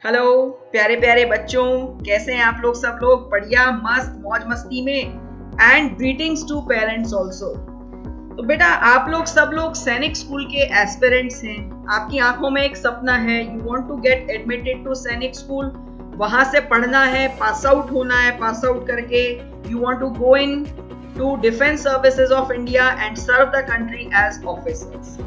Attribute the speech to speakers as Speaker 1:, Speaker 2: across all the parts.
Speaker 1: Hello प्यारे प्यारे बच्चों, कैसे हैं आप लोग? सब लोग बढ़िया, मस्त मौज मस्ती में। And greetings to parents also. तो बेटा, आप लोग सब लोग सैनिक स्कूल के एस्पिरेंट्स हैं। आपकी आंखों में एक सपना है, you want to get admitted to Sainik school. वहां से पढ़ना है, पास आउट होना है, पास आउट करके you want to go into defence services of India and serve the country as officers.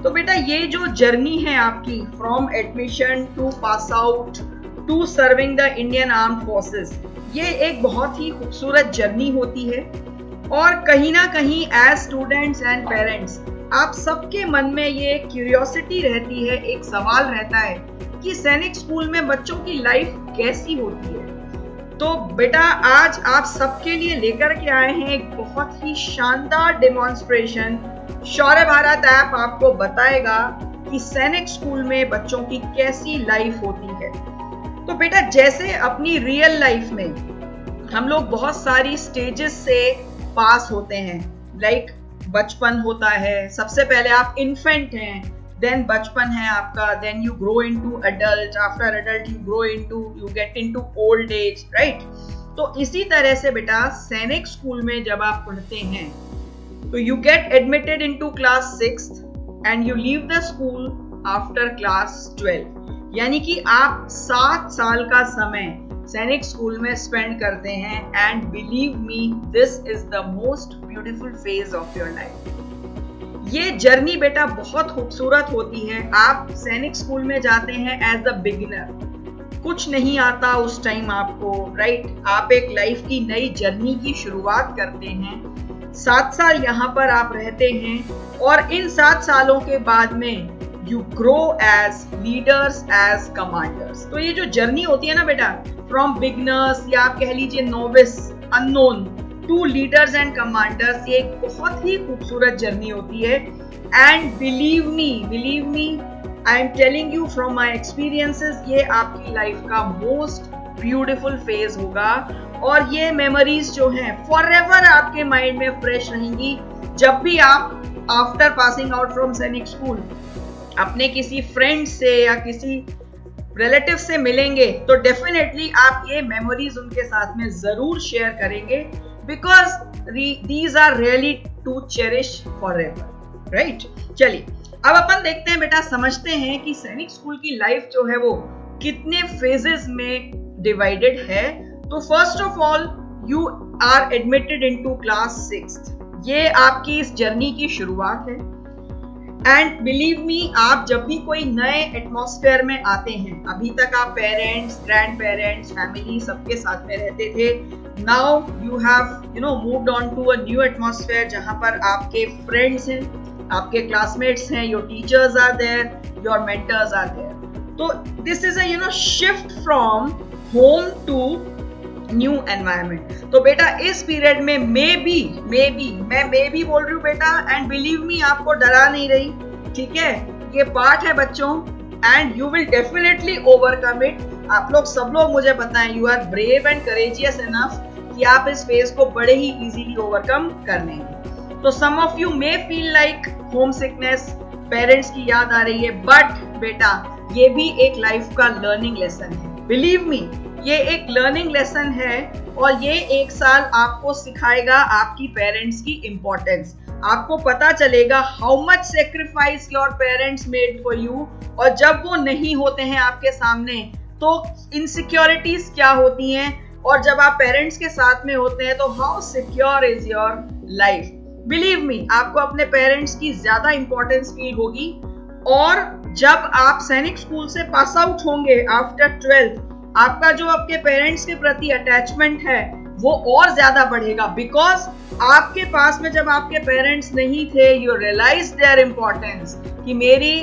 Speaker 1: तो बेटा, ये जो जर्नी है आपकी from admission to pass out to serving the Indian armed forces, ये एक बहुत ही खूबसूरत जर्नी होती है। और कहीं ना कहीं एज स्टूडेंट्स एंड पेरेंट्स, आप सबके मन में ये क्यूरियोसिटी रहती है, एक सवाल रहता है कि सैनिक स्कूल में बच्चों की लाइफ कैसी होती है। तो बेटा, आज आप सबके लिए लेकर के आए हैं एक बहुत ही शानदार डेमोन्स्ट्रेशन। शौर्य भारत ऐप आपको बताएगा कि सैनिक स्कूल में बच्चों की कैसी लाइफ होती है। तो बेटा, जैसे अपनी रियल लाइफ में हम लोग बहुत सारी स्टेजेस से पास होते हैं, लाइक बचपन होता है, सबसे पहले आप इन्फेंट हैं, देन बचपन है आपका, then you grow into adult, after adult you get into old age, right. तो इसी तरह से बेटा, सैनिक स्कूल में जब आप पढ़ते हैं तो you get admitted into class 6th and you leave the school after class 12, यानी कि आप 7 साल का समय सैनिक स्कूल में स्पेंड करते हैं। And believe me, this is the most beautiful phase of your life. ये जर्नी बेटा बहुत खूबसूरत होती है। आप सैनिक स्कूल में जाते हैं एज अ बिगिनर, कुछ नहीं आता उस टाइम आपको, राइट। आप एक लाइफ की नई जर्नी की शुरुआत करते हैं। 7 साल यहाँ पर आप रहते हैं और इन 7 सालों के बाद में you grow as leaders, as commanders. तो ये जो जर्नी होती है ना बेटा, फ्रॉम बिगनर्स या आप कह लीजिए novice, unknown to leaders and commanders, ये एक बहुत ही खूबसूरत जर्नी होती है। And believe me, I am telling you from my experiences, ये आपकी लाइफ का मोस्ट ब्यूटीफुल फेज होगा। और ये मेमोरीज जो हैं फॉरएवर आपके माइंड में फ्रेश रहेंगी। जब भी आप आफ्टर पासिंग आउट फ्रॉम सैनिक स्कूल अपने किसी फ्रेंड से या किसी रिलेटिव से मिलेंगे तो डेफिनेटली आप ये मेमोरीज उनके साथ में जरूर शेयर करेंगे, because these are really to cherish forever, right. चलिए, अब अपन देखते हैं बेटा, समझते हैं कि सैनिक स्कूल की लाइफ जो है वो कितने फेजेस में डिवाइडेड है। तो first of all, you are admitted into class 6th। ये आपकी इस जर्नी की शुरुआत है। एंड बिलीव मी, आप जब भी कोई नए एटमॉस्फेयर में आते हैं, अभी तक आप पेरेंट्स, ग्रैंड पेरेंट्स, फैमिली सबके साथ में रहते थे। Now you have moved on to a new atmosphere, जहां पर आपके फ्रेंड्स हैं, आपके क्लासमेट्स हैं, your teachers are there, your mentors are there. तो this is a shift from home to new environment. तो बेटा, इस पीरियड में मैं मे भी बोल रही हूँ बेटा, एंड बिलीव मी, आपको डरा नहीं रही, ठीक है। ये पार्ट है बच्चों, and you will definitely overcome it. आप लोग सब लोग मुझे बताएं, you are brave and courageous enough कि आप इस फेज को बड़े ही इजीली ओवरकम कर लेंगे। तो some of you may feel like home sickness, parents की याद आ रही है, बट बेटा, ये भी एक लाइफ का लर्निंग लेसन है। बिलीव मी, ये एक लर्निंग लेसन है और ये 1 साल आपको सिखाएगा आपकी पेरेंट्स की इंपॉर्टेंस। आपको पता चलेगा how much sacrifice your parents made for you, और जब वो नहीं होते हैं आपके सामने तो इनसिक्योरिटीज क्या होती हैं, और जब आप पेरेंट्स के साथ में होते हैं तो how secure is your life. Believe me, आपको अपने पेरेंट्स की ज्यादा इंपॉर्टेंस फील होगी। और जब आप सैनिक स्कूल से पास आउट होंगे आफ्टर 12th, आपका जो आपके पेरेंट्स के प्रति अटैचमेंट है वो और ज्यादा बढ़ेगा, बिकॉज आपके पास में जब आपके पेरेंट्स नहीं थे, यू रियलाइज देयर इंपॉर्टेंस कि मेरी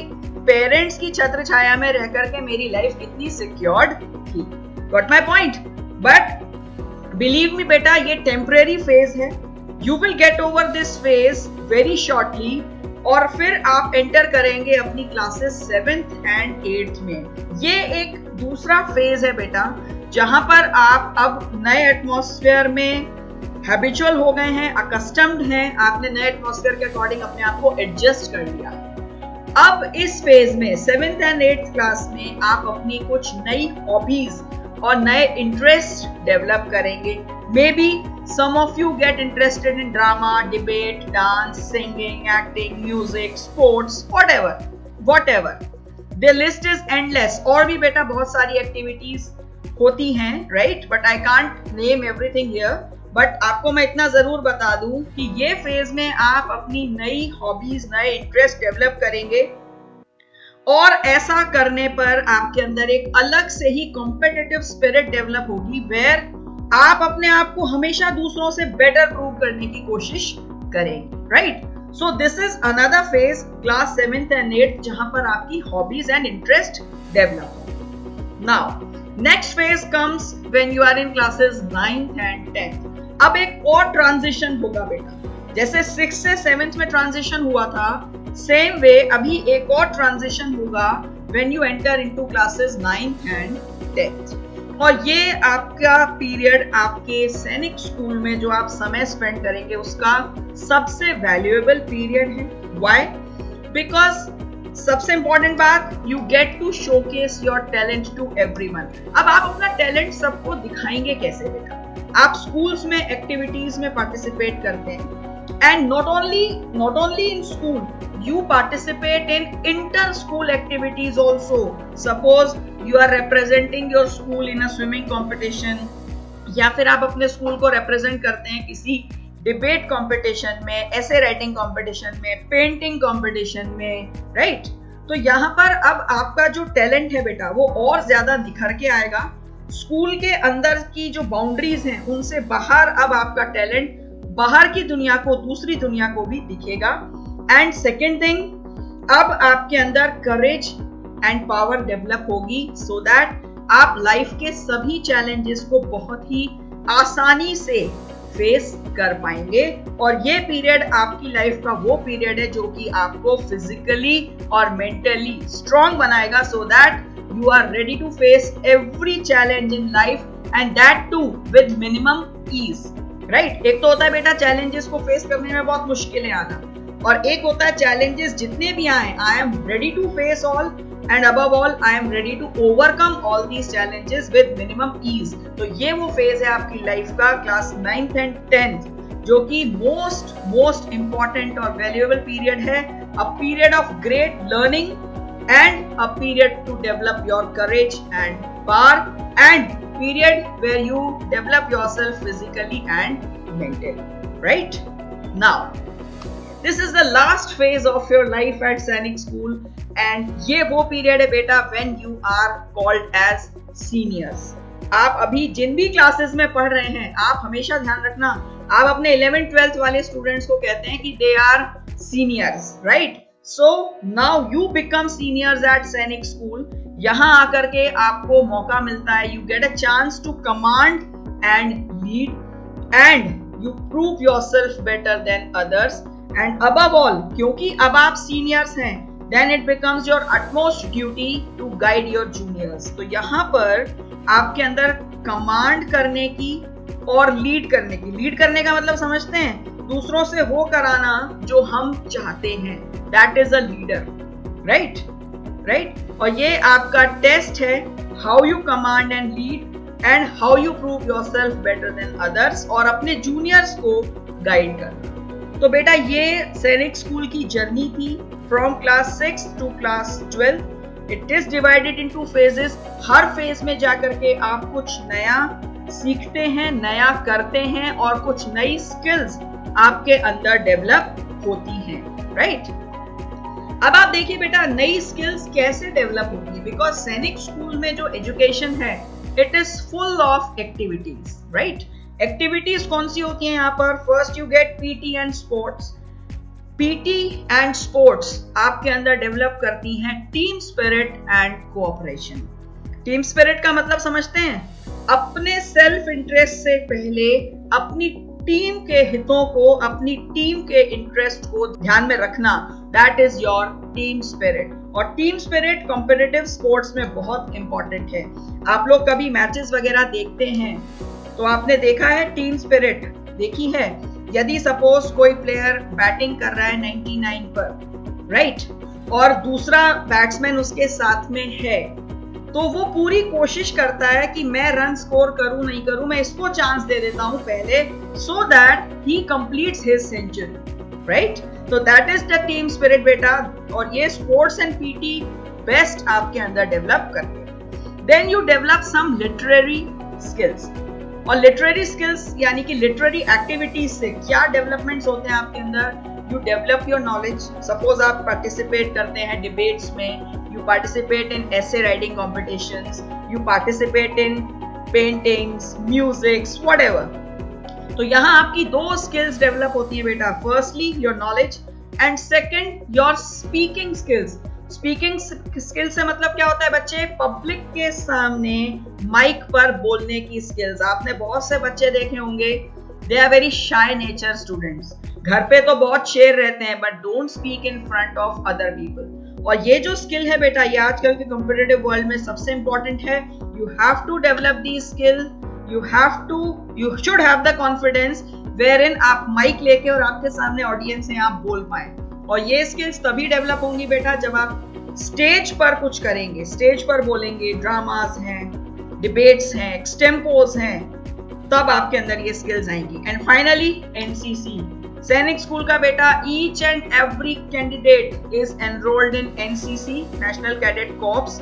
Speaker 1: पेरेंट्स की छत्र छाया में रह करके मेरी लाइफ कितनी सिक्योर्ड थी। Got my point? But believe me बेटा, ये टेम्परेरी फेज है। You will get over this phase very shortly, और फिर आप एंटर करेंगे अपनी क्लासेस 7th एंड 8th में। ये एक दूसरा फेज है बेटा, जहां पर आप अब नए एटमॉस्फेयर में हैबिचुअल हो गए हैं, अकस्टम्ड हैं, आपने नए एटमॉस्फेयर के अकॉर्डिंग अपने आप को एडजस्ट कर लिया। अब इस फेज में 7th एंड 8th क्लास में आप अपनी कुछ नई हॉबीज और नए इंटरेस्ट डेवलप करेंगे. May be some of you get interested in drama, debate, dance, singing, acting, music, sports, whatever. The list is endless. और भी बेटा बहुत सारी एक्टिविटीज होती हैं, right? But I can't name everything here. But आपको मैं इतना जरूर बता दूं कि ये फेज में आप अपनी नई हॉबीज, नए इंटरेस्ट डेवलप करेंगे और ऐसा करने पर आपके अंदर एक अलग से ही कॉम्पिटिटिव स्पिरिट डेवलप होगी, वेयर आप अपने आप को हमेशा दूसरों से बेटर प्रूव करने की कोशिश करेंगे, right? So this is another phase, class 7th and 8th, जहां पर आपकी hobbies and interest develop. Now next phase comes when you are in classes 9th and 10th. अब एक और ट्रांजिशन होगा बेटा, जैसे 6th से 7th में ट्रांजिशन हुआ था, सेम वे अभी एक और ट्रांजिशन होगा when you enter into classes 9th and 10th. और ये आपका पीरियड आपके सैनिक स्कूल में जो आप समय स्पेंड करेंगे उसका सबसे वैल्यूएबल पीरियड है. व्हाई? बिकॉज सबसे इंपॉर्टेंट बात, you get to showcase your talent to everyone. अब आप अपना टैलेंट सबको दिखाएंगे कैसे बेटा? आप स्कूल्स में एक्टिविटीज में पार्टिसिपेट करते हैं, and not only in school, you participate in inter school activities also. Suppose you are representing your school in a swimming competition, या फिर आप अपने स्कूल को represent करते हैं किसी डिबेट कंपटीशन में, ऐसे राइटिंग कंपटीशन में, पेंटिंग कंपटीशन में, राइट? तो यहाँ पर अब आपका जो टैलेंट है बेटा वो और ज्यादा निखर के आएगा. स्कूल के अंदर की जो बाउंड्रीज हैं उनसे बाहर अब आपका टैलेंट बाहर की दुनिया को, दूसरी दुनिया को भी दिखेगा. एंड सेकेंड थिंग, अब आपके अंदर करेज एंड पावर डेवलप होगी, सो दैट आप लाइफ के सभी चैलेंजेस को बहुत ही आसानी से फेस कर पाएंगे. और ये पीरियड आपकी लाइफ का वो पीरियड है जो कि आपको फिजिकली और मेंटली स्ट्रॉन्ग बनाएगा, so that you are ready to face every challenge in life, and that too with minimum ease, right? एक तो होता है बेटा चैलेंजेस को फेस करने में बहुत मुश्किलें आना, और एक होता है चैलेंजेस जितने भी आए, I am ready to face all, and above all I am ready to overcome all these challenges with minimum ease. तो ये वो फेज है आपकी लाइफ का, क्लास 9th and 10th, जो कि मोस्ट इंपॉर्टेंट और वैल्यूएबल पीरियड है. A period of great learning and a period to develop your courage and power, and period where you develop yourself physically and mentally, right? Now this is the last phase of your life at Sainik School, and ये वो period है बेटा when you are called as seniors. आप अभी जिन भी classes में पढ़ रहे हैं, आप हमेशा ध्यान रखना, आप अपने 11th 12th वाले स्टूडेंट्स को कहते हैं कि they are seniors, right? So now you become seniors at Sainik School. यहाँ आकर के आपको मौका मिलता है, you get a chance to command and lead, and you prove yourself better than others, and above all, क्योंकि अब आप seniors हैं, then it becomes your utmost duty to guide your juniors. तो यहाँ पर आपके अंदर कमांड करने की और लीड करने का मतलब समझते हैं, दूसरों से वो कराना जो हम चाहते हैं, that is a leader, right? और ये आपका टेस्ट है, how you command and lead and how you prove yourself better than others, और अपने जूनियर्स को गाइड करना. तो बेटा ये सैनिक स्कूल की जर्नी थी from class 6 to class 12. It is divided into phases. हर फेज में जाकर के आप कुछ नया सीखते हैं, नया करते हैं, और कुछ नई स्किल्स आपके अंदर डेवलप होती हैं, राइट? अब आप देखिए बेटा नई स्किल्स कैसे डेवलप होगी, बिकॉज सैनिक स्कूल में जो एजुकेशन है it is full of activities, right? Activities कौन सी होती हैं यहाँ पर? First you get PT and sports. PT and sports आपके अंदर डेवलप करती हैं team spirit and cooperation. Team spirit का मतलब समझते हैं, अपने सेल्फ इंटरेस्ट से पहले अपनी टीम के हितों को, अपनी टीम के इंटरेस्ट को ध्यान में रखना, that is your team spirit. और टीम स्पिरिट कॉम्पिटिटिव स्पोर्ट्स में बहुत इंपॉर्टेंट है. आप लोग कभी मैचेस वगैरह देखते हैं तो आपने देखा है टीम स्पिरिट देखी है. यदि सपोज कोई प्लेयर बैटिंग कर रहा है 99 पर, राइट? और दूसरा बैट्समैन उसके साथ में है, तो वो पूरी कोशिश करता है कि मैं रन स्कोर करूं नहीं करूं, मैं इसको चांस दे देता हूं पहले, so that he completes his century, right? तो that is the team spirit बेटा, और ये स्पोर्ट्स एंड पीटी बेस्ट आपके अंदर डेवलप करते हैं। Then you develop some literary skills, और लिटरेरी स्किल्स यानी कि लिटरेरी एक्टिविटीज से क्या डेवलपमेंट्स होते हैं आपके अंदर? You develop your knowledge. Suppose आप पार्टिसिपेट करते हैं डिबेट्स में, you participate in essay writing competitions, you participate in paintings, musics, whatever. तो यहाँ आपकी दो skills develop होती है बेटा, firstly your knowledge and second your speaking skills. Speaking skills से मतलब क्या होता है बच्चे? पब्लिक के सामने माइक पर बोलने की skills। आपने बहुत से बच्चे देखे होंगे, they are very shy nature students. घर पे तो बहुत शेर रहते हैं but don't speak in front of other people. और ये जो स्किल है बेटा, ये आजकल के कॉम्पिटिटिव वर्ल्ड में सबसे इंपॉर्टेंट है। You have to develop the skill, you should have the confidence where in आप माइक लेके और आपके सामने ऑडियंस है आप बोल पाए। और ये स्किल्स तभी डेवलप होंगी बेटा जब आप स्टेज पर कुछ करेंगे, स्टेज पर बोलेंगे, ड्रामास हैं, डिबेट्स हैं, एक्सटेम्पोज हैं, तब आपके अंदर ये स्किल्स आएंगी। एंड फाइनली एनसीसी, सैनिक स्कूल का बेटा, each and every candidate is enrolled in NCC, national cadet corps,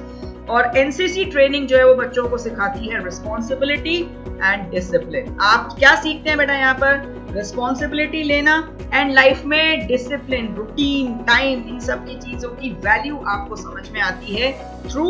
Speaker 1: और एनसीसी ट्रेनिंग जो है वो बच्चों को सिखाती है रिस्पॉन्सिबिलिटी एंड डिसिप्लिन। आप क्या सीखते हैं बेटा यहाँ पर? रिस्पॉन्सिबिलिटी लेना एंड लाइफ में डिसिप्लिन, रूटीन, टाइम, इन सब की चीजों की वैल्यू आपको समझ में आती है थ्रू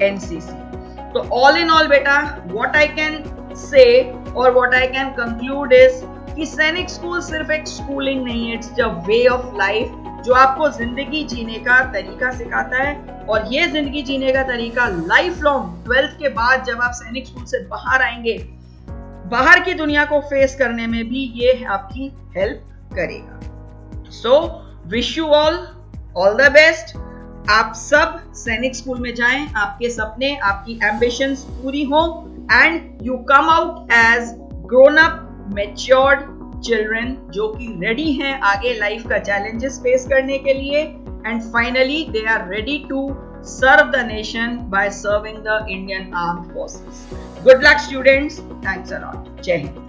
Speaker 1: एनसीसी। तो ऑल इन ऑल बेटा, व्हाट आई कैन से और what I can conclude is कि सैनिक स्कूल सिर्फ एक स्कूलिंग नहीं है, it's a way of life जो आपको जिंदगी जीने का तरीका सिखाता है। और ये जिंदगी जीने का तरीका लाइफ लॉन्ग 12th के बाद जब आप सैनिक स्कूल से बाहर आएंगे, बाहर की दुनिया को फेस करने में भी ये आपकी हेल्प करेगा। So wish you all the best. आप सब सैनिक स्कूल में जाएं, आपके सपने, आपकी एम्बिशंस पूरी हो and you come out as grown up matured children जो कि रेडी हैं आगे लाइफ का चैलेंजेस फेस करने के लिए, and finally they are ready to serve the nation by serving the Indian armed forces. Good luck students, thanks a lot, जय हिंद।